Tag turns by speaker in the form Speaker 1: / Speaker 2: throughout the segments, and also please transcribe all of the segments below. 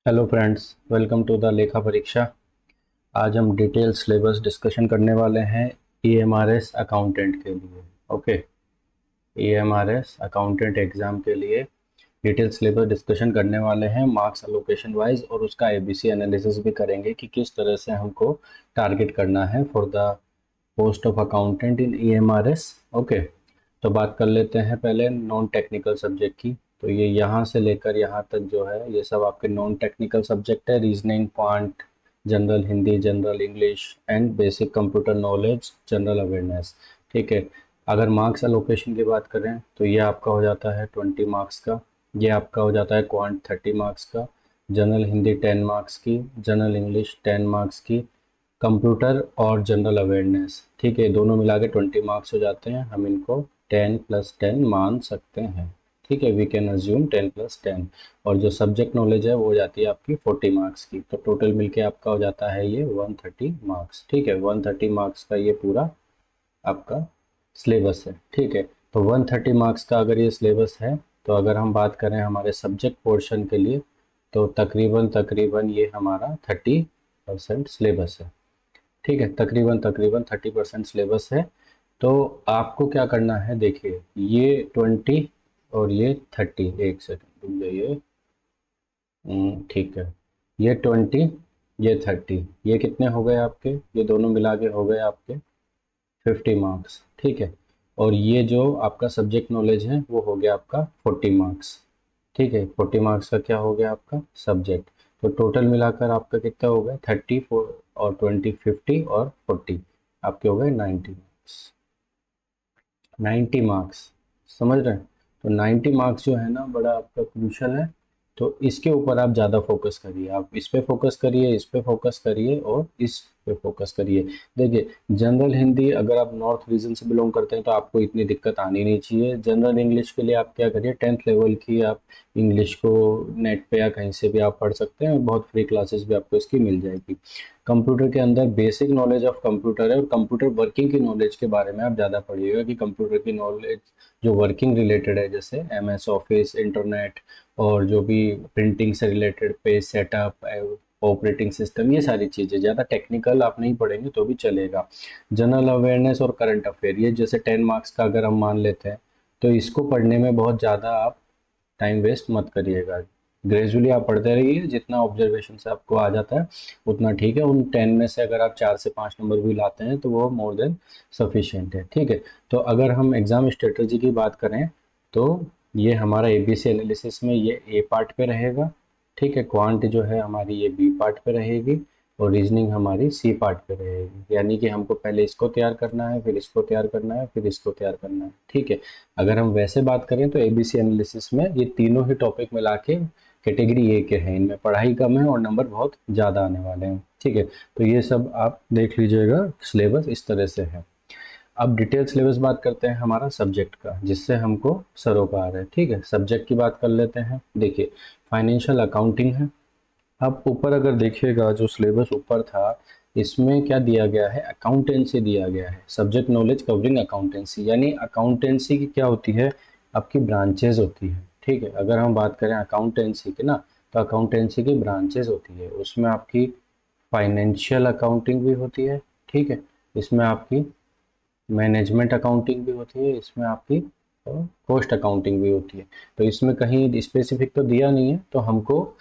Speaker 1: Hello friends, welcome to the लेखा परीक्षा। आज हम डिटेल सिलेबस डिस्कशन करने वाले हैं ईएमआरएस अकाउंटेंट के लिए। ओके, ईएमआरएस अकाउंटेंट एग्ज़ाम के लिए डिटेल सिलेबस डिस्कशन करने वाले हैं मार्क्स अलोकेशन वाइज, और उसका एबीसी एनालिसिस भी करेंगे कि किस तरह से हमको टारगेट करना है for the post of accountant in EMRS. Okay, तो बात कर लेते हैं पहले नॉन टेक्निकल सब्जेक्ट की। तो ये यहाँ से लेकर यहाँ तक जो है ये सब आपके नॉन टेक्निकल सब्जेक्ट है। Reasoning, quant, general Hindi, general English and basic computer knowledge, general awareness. ठीक है, अगर मार्क्स एलोकेशन की बात करें तो ये आपका हो जाता है 20 मार्क्स का। ये आपका हो जाता है क्वांट 30 मार्क्स का, जनरल हिंदी 10 मार्क्स की, जनरल इंग्लिश 10 मार्क्स की, कंप्यूटर और जनरल अवेयरनेस, ठीक है, दोनों मिला के 20 मार्क्स हो जाते हैं। हम इनको 10 + 10 मान सकते हैं। ठीक है, वी कैन अज्यूम 10 + 10। और जो सब्जेक्ट नॉलेज है वो हो जाती है आपकी 40 मार्क्स की। तो टोटल मिलके आपका हो जाता है ये 130 मार्क्स। ठीक है, 130 मार्क्स का ये पूरा आपका सिलेबस है। ठीक है, तो 130 मार्क्स का अगर ये सिलेबस है, तो अगर हम बात करें हमारे सब्जेक्ट पोर्शन के लिए, तो तकरीबन तकरीबन ये हमारा 30% सिलेबस है। ठीक है, तकरीबन तकरीबन 30% सिलेबस है। तो आपको क्या करना है, देखिए ये 20 और ये 30, एक सेकेंड रुक जाइए। ठीक है, ये 20, ये 30, ये कितने हो गए आपके, ये दोनों मिला के हो गए आपके 50 मार्क्स। ठीक है, और ये जो आपका सब्जेक्ट नॉलेज है वो हो गया आपका 40 मार्क्स। ठीक है, 40 मार्क्स का क्या हो गया आपका सब्जेक्ट। तो टोटल मिलाकर आपका कितना हो गया, 34 और 20, 50 और 40, आपके हो गए 90 मार्क्स। 90 मार्क्स, समझ रहे हैं। तो 90 मार्क्स जो है ना बड़ा आपका क्रूशल है। तो इसके ऊपर आप ज़्यादा फोकस करिए, आप इस पे फोकस करिए, इस पे फोकस करिए और इस पे फोकस करिए। देखिए, जनरल हिंदी अगर आप नॉर्थ रीजन से बिलोंग करते हैं तो आपको इतनी दिक्कत आनी नहीं चाहिए। जनरल इंग्लिश के लिए आप क्या करिए, 10th लेवल की आप इंग्लिश को नेट पे या कहीं से भी आप पढ़ सकते हैं, बहुत फ्री क्लासेस भी आपको इसकी मिल जाएगी। कंप्यूटर के अंदर बेसिक नॉलेज ऑफ कंप्यूटर है, और कंप्यूटर वर्किंग की नॉलेज के बारे में आप ज़्यादा पढ़िएगा कि कंप्यूटर की नॉलेज जो वर्किंग रिलेटेड है, जैसे एमएस ऑफिस, इंटरनेट, और जो भी प्रिंटिंग से related page setup, operating system, ये सारी चीज़ें ज़्यादा टेक्निकल आप नहीं पढ़ेंगे तो भी चलेगा। जनरल अवेयरनेस और करंट अफेयर, ये जैसे 10 मार्क्स का अगर हम मान लेते हैं, तो इसको पढ़ने में बहुत ज़्यादा आप टाइम वेस्ट मत करिएगा। ग्रेजुअली आप पढ़ते रहिए, जितना ऑब्जर्वेशन से आपको आ जाता है उतना ठीक है। उन 10 में से अगर आप 4 से 5 नंबर भी लाते हैं तो वो मोर देन सफिशिएंट है। ठीक है, तो अगर हम एग्ज़ाम स्ट्रेटजी की बात करें तो ये हमारा एबीसी एनालिसिस में ये ए पार्ट पे रहेगा। ठीक है, क्वांट जो है हमारी ये बी पार्ट पे रहेगी, और रीजनिंग हमारी सी पार्ट पे रहेगी। यानी कि हमको पहले इसको तैयार करना है, फिर इसको तैयार करना है, फिर इसको तैयार करना है। ठीक है, अगर हम वैसे बात करें तो एबीसी एनालिसिस में ये तीनों ही टॉपिक मिला के कैटेगरी ए के हैं, इनमें पढ़ाई कम है और नंबर बहुत ज़्यादा आने वाले हैं। ठीक है, तो ये सब आप देख लीजिएगा, सिलेबस इस तरह से है। अब डिटेल सिलेबस बात करते हैं हमारा सब्जेक्ट का, जिससे हमको सरोकार है। ठीक है, सब्जेक्ट की बात कर लेते हैं। देखिए, फाइनेंशियल अकाउंटिंग है। अब ऊपर अगर देखिएगा जो सिलेबस ऊपर था, इसमें क्या दिया गया है, अकाउंटेंसी दिया गया है। सब्जेक्ट नॉलेज कवरिंग अकाउंटेंसी, यानी अकाउंटेंसी की क्या होती है, आपकी ब्रांचेज होती है। ठीक है, अगर हम बात करें अकाउंटेंसी की ना, तो अकाउंटेंसी की ब्रांचेज होती है। उसमें आपकी फाइनेंशियल अकाउंटिंग भी होती है। ठीक है, इसमें आपकी मैनेजमेंट अकाउंटिंग भी होती है, इसमें आपकी कॉस्ट अकाउंटिंग भी होती है। तो इसमें कहीं स्पेसिफिक तो दिया नहीं है, तो हमको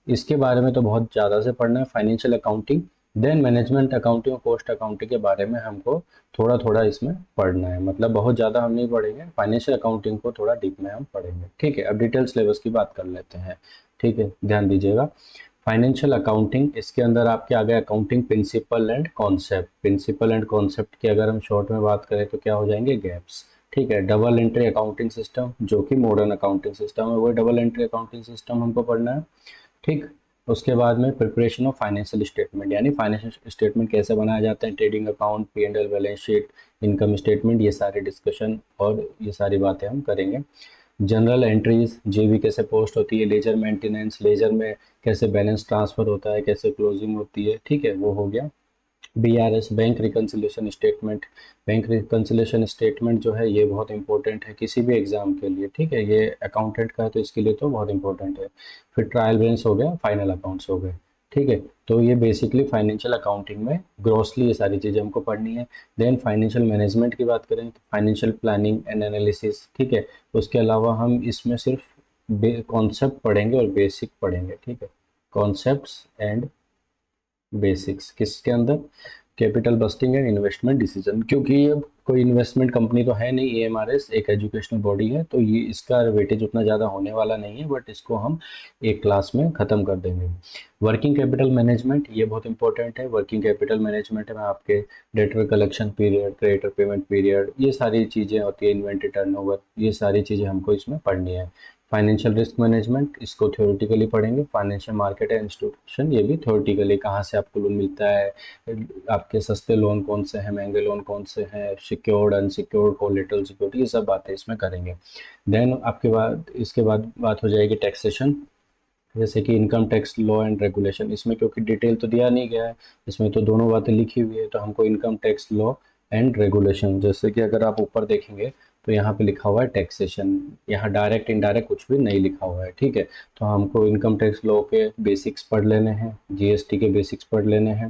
Speaker 1: इसके बारे में तो बहुत ज़्यादा से पढ़ना है, financial accounting. Then management accounting और कॉस्ट अकाउंटिंग के बारे में हमको थोड़ा थोड़ा इसमें पढ़ना है, मतलब बहुत ज़्यादा हम नहीं पढ़ेंगे। फाइनेंशियल अकाउंटिंग को थोड़ा डीप में हम पढ़ेंगे। ठीक है, अब डिटेल सिलेबस की बात कर लेते हैं। ठीक है, ध्यान दीजिएगा। फाइनेंशियल अकाउंटिंग, इसके अंदर आपके आ गए accounting principle and concept. Principle and concept की अगर हम शॉर्ट में बात करें तो क्या हो जाएंगे, गैप्स। ठीक है, डबल एंट्री अकाउंटिंग सिस्टम, जो कि मॉडर्न अकाउंटिंग सिस्टम है, वो डबल एंट्री अकाउंटिंग सिस्टम हमको पढ़ना है। ठीक, उसके बाद में प्रिपरेशन ऑफ फाइनेंशियल स्टेटमेंट, यानी फाइनेंशियल स्टेटमेंट कैसे बनाया जाता है, trading account, P and L balance sheet, income statement, ये सारे डिस्कशन और ये सारी बातें हम करेंगे। जनरल एंट्रीज, जेबी कैसे पोस्ट होती है, लेजर मेंटेनेंस, लेजर में कैसे बैलेंस ट्रांसफर होता है, कैसे क्लोजिंग होती है। ठीक है, वो हो गया। BRS bank reconciliation statement. Bank reconciliation statement जो है ये बहुत इंपॉर्टेंट है किसी भी एग्जाम के लिए, ठीक है, ये अकाउंटेंट का है तो इसके लिए तो बहुत इंपॉर्टेंट है। फिर ट्रायल बैलेंस हो गया, फाइनल अकाउंट्स हो गए, ठीक है। तो ये बेसिकली फाइनेंशियल अकाउंटिंग में ग्रॉसली ये सारी चीज़ें हमको पढ़नी है। देन फाइनेंशियल मैनेजमेंट की बात करें तो फाइनेंशियल प्लानिंग एंड एनालिसिस, ठीक है। उसके अलावा हम इसमें सिर्फ कॉन्सेप्ट पढ़ेंगे और बेसिक पढ़ेंगे, ठीक है। कॉन्सेप्ट्स एंड बेसिक्स किसके अंदर, capital budgeting and investment decision, क्योंकि ये कोई इन्वेस्टमेंट कंपनी तो है नहीं, एएमआरएस एक एजुकेशनल बॉडी है, तो ये इसका वेटेज उतना ज़्यादा होने वाला नहीं है, बट इसको हम एक क्लास में ख़त्म कर देंगे। वर्किंग कैपिटल मैनेजमेंट ये बहुत इंपॉर्टेंट है। वर्किंग कैपिटल मैनेजमेंट में आपके debtor collection period, creditor payment period, ये सारी चीज़ें होती है, इन्वेंट्री टर्नओवर, ये सारी चीज़ें हमको इसमें पढ़नी है। फाइनेंशियल रिस्क मैनेजमेंट इसको थ्योरेटिकली पढ़ेंगे। फाइनेंशियल मार्केट एंड इंस्टीट्यूशन ये भी थ्योरेटिकली, कहाँ से आपको लोन मिलता है, आपके सस्ते लोन कौन से हैं, महंगे लोन कौन से हैं, सिक्योर्ड अनसिक्योर्ड कोलेटरल सिक्योरिटी, ये सब बातें इसमें करेंगे। देन आपके बाद इसके बाद बात हो जाएगी टैक्सेशन, जैसे कि income tax law and regulation. इसमें क्योंकि डिटेल तो दिया नहीं गया है, इसमें तो दोनों बातें लिखी हुई है, तो हमको income tax law and regulation, जैसे कि अगर आप ऊपर देखेंगे तो यहाँ पे लिखा हुआ है टैक्सेशन, यहाँ डायरेक्ट इनडायरेक्ट कुछ भी नहीं लिखा हुआ है, ठीक है। तो हमको इनकम टैक्स लॉ के बेसिक्स पढ़ लेने हैं, जीएसटी के बेसिक्स पढ़ लेने हैं।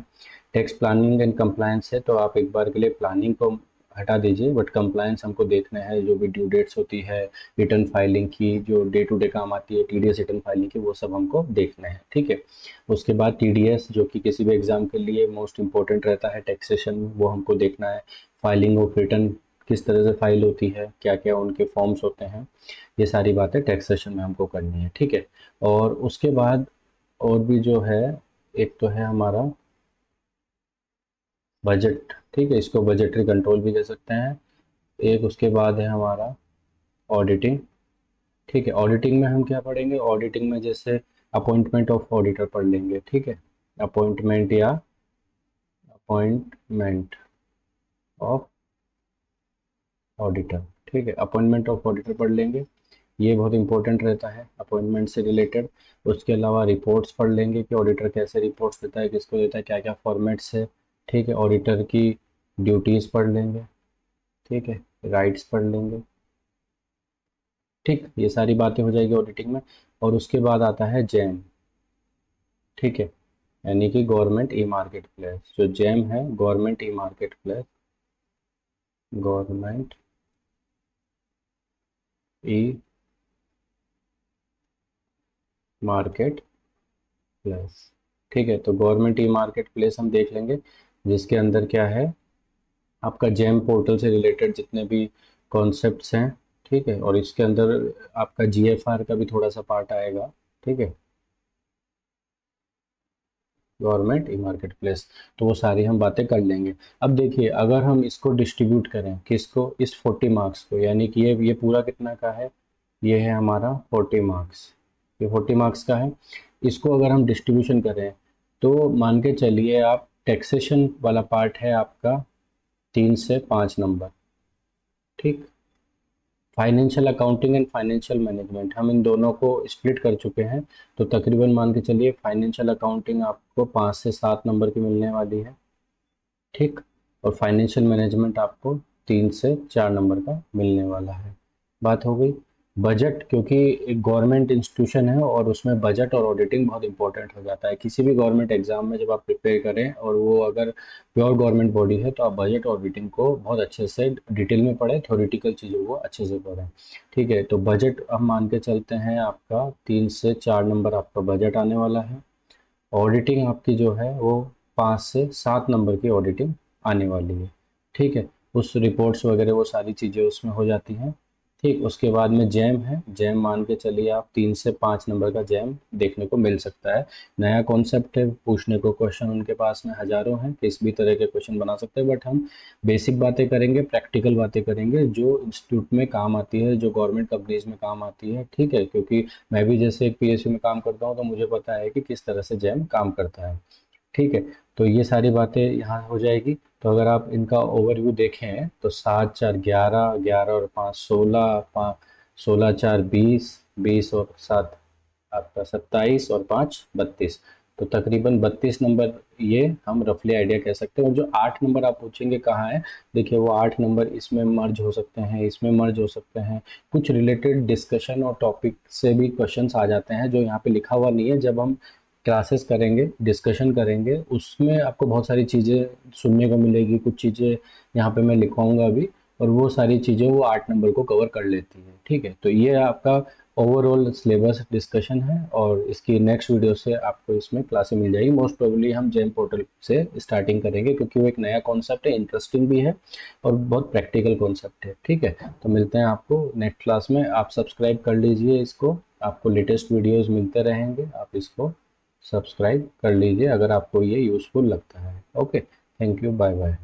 Speaker 1: टैक्स प्लानिंग एंड कंप्लायंस है, तो आप एक बार के लिए प्लानिंग को हटा दीजिए, बट कंप्लायंस हमको देखना है, जो भी ड्यू डेट्स होती है, रिटर्न फाइलिंग की, जो डे टू डे काम आती है, टीडीएस रिटर्न फाइलिंग की, वो सब हमको देखना है, ठीक है। उसके बाद टीडीएस, जो कि किसी भी एग्जाम के लिए मोस्ट इंपॉर्टेंट रहता है टैक्सेशन में, वो हमको देखना है। फाइलिंग ऑफ रिटर्न किस तरह से फाइल होती है, क्या क्या उनके फॉर्म्स होते हैं, ये सारी बातें टैक्सेशन में हमको करनी है, ठीक है। और उसके बाद और भी जो है, एक तो है हमारा बजट, ठीक है, इसको बजटरी कंट्रोल भी कह सकते हैं। एक उसके बाद है हमारा ऑडिटिंग, ठीक है। ऑडिटिंग में हम क्या पढ़ेंगे, ऑडिटिंग में जैसे अपॉइंटमेंट ऑफ ऑडिटर पढ़ लेंगे, ठीक है। अपॉइंटमेंट या अपॉइंटमेंट ऑफ ऑडिटर, ठीक है, अपॉइंटमेंट ऑफ ऑडिटर पढ़ लेंगे, ये बहुत इंपॉर्टेंट रहता है अपॉइंटमेंट से रिलेटेड। उसके अलावा रिपोर्ट्स पढ़ लेंगे कि ऑडिटर कैसे रिपोर्ट्स देता है, किसको देता है, क्या क्या फॉर्मेट्स है, ठीक है। ऑडिटर की ड्यूटीज़ पढ़ लेंगे, ठीक है, राइट्स पढ़ लेंगे, ठीक, ये सारी बातें हो जाएगी ऑडिटिंग में। और उसके बाद आता है जैम, ठीक है, यानी कि गवर्नमेंट ई मार्केट प्लेस। जो जैम है, government e market place, government e market place, ठीक है। तो गवर्नमेंट ई मार्केट प्लेस हम देख लेंगे, जिसके अंदर क्या है, आपका जेम पोर्टल से रिलेटेड जितने भी कॉन्सेप्ट्स हैं, ठीक है। और इसके अंदर आपका जीएफआर का भी थोड़ा सा पार्ट आएगा, ठीक है, गवर्नमेंट ई मार्केट प्लेस। तो वो सारी हम बातें कर लेंगे। अब देखिए, अगर हम इसको डिस्ट्रीब्यूट करें, किसको, इस 40 मार्क्स को, यानी कि ये पूरा कितना का है, ये है हमारा 40 मार्क्स, ये 40 मार्क्स का है। इसको अगर हम डिस्ट्रीब्यूशन करें तो मान के चलिए आप, टैक्सेशन वाला पार्ट है आपका 3 से 5 नंबर, ठीक। Financial accounting and financial management हम इन दोनों को स्प्लिट कर चुके हैं, तो तकरीबन मान के चलिए फाइनेंशियल अकाउंटिंग आपको 5 से 7 नंबर की मिलने वाली है, ठीक। और फाइनेंशियल मैनेजमेंट आपको 3 से 4 नंबर का मिलने वाला है। बात हो गई। बजट, क्योंकि एक गवर्नमेंट इंस्टीट्यूशन है और उसमें बजट और ऑडिटिंग बहुत इंपॉर्टेंट हो जाता है किसी भी गवर्नमेंट एग्जाम में। जब आप प्रिपेयर करें और वो अगर प्योर गवर्नमेंट बॉडी है, तो आप बजट और ऑडिटिंग को बहुत अच्छे से डिटेल में पढ़ें, थ्योरेटिकल चीज़ों को अच्छे से पढ़ें, ठीक है। तो बजट हम मान के चलते हैं आपका 3 से 4 नंबर आपका बजट आने वाला है। ऑडिटिंग आपकी जो है वो 5 से 7 नंबर की ऑडिटिंग आने वाली है, ठीक है। उस रिपोर्ट्स वगैरह वो सारी चीज़ें उसमें हो जाती हैं, ठीक। उसके बाद में जैम है, जैम मान के चलिए आप 3 से 5 नंबर का जैम देखने को मिल सकता है। नया कॉन्सेप्ट है, पूछने को क्वेश्चन उनके पास में हज़ारों हैं, किस भी तरह के क्वेश्चन बना सकते हैं, बट हम बेसिक बातें करेंगे, प्रैक्टिकल बातें करेंगे, जो इंस्टीट्यूट में काम आती है, जो गवर्नमेंट कंपनीज में काम आती है, ठीक है। क्योंकि मैं भी जैसे एक पीएसयू में काम करता हूँ, तो मुझे पता है कि किस तरह से जैम काम करता है, ठीक है। तो ये सारी बातें यहाँ हो जाएगी। तो अगर आप इनका ओवरव्यू देखें तो 7 4 11, 11 और 5 16, 16 4 20, 20 और 7 आपका 27 और 5 32। तो तकरीबन 32 नंबर ये हम रफली आइडिया कह सकते हैं। और जो 8 नंबर आप पूछेंगे कहाँ है, देखिए वो 8 नंबर इसमें मर्ज हो सकते हैं, इसमें मर्ज हो सकते हैं, कुछ रिलेटेड डिस्कशन और टॉपिक से भी क्वेश्चंस आ जाते हैं जो यहाँ पे लिखा हुआ नहीं है। जब हम क्लासेस करेंगे, डिस्कशन करेंगे, उसमें आपको बहुत सारी चीज़ें सुनने को मिलेगी, कुछ चीज़ें यहाँ पे मैं लिखवाऊंगा अभी, और वो सारी चीज़ें वो 8 नंबर को कवर कर लेती है। ठीक है, तो ये आपका ओवरऑल सिलेबस डिस्कशन है, और इसकी नेक्स्ट वीडियो से आपको इसमें क्लासें मिल जाएगी। मोस्ट प्रोबेबली हम जेम पोर्टल से स्टार्टिंग करेंगे, क्योंकि वो एक नया कॉन्सेप्ट है, इंटरेस्टिंग भी है और बहुत प्रैक्टिकल कॉन्सेप्ट है। ठीक है, तो मिलते हैं आपको नेक्स्ट क्लास में। आप सब्सक्राइब कर लीजिए इसको, आपको लेटेस्ट वीडियोज़ मिलते रहेंगे, आप इसको सब्सक्राइब कर लीजिए अगर आपको ये यूज़फुल लगता है। Okay, thank you, bye bye.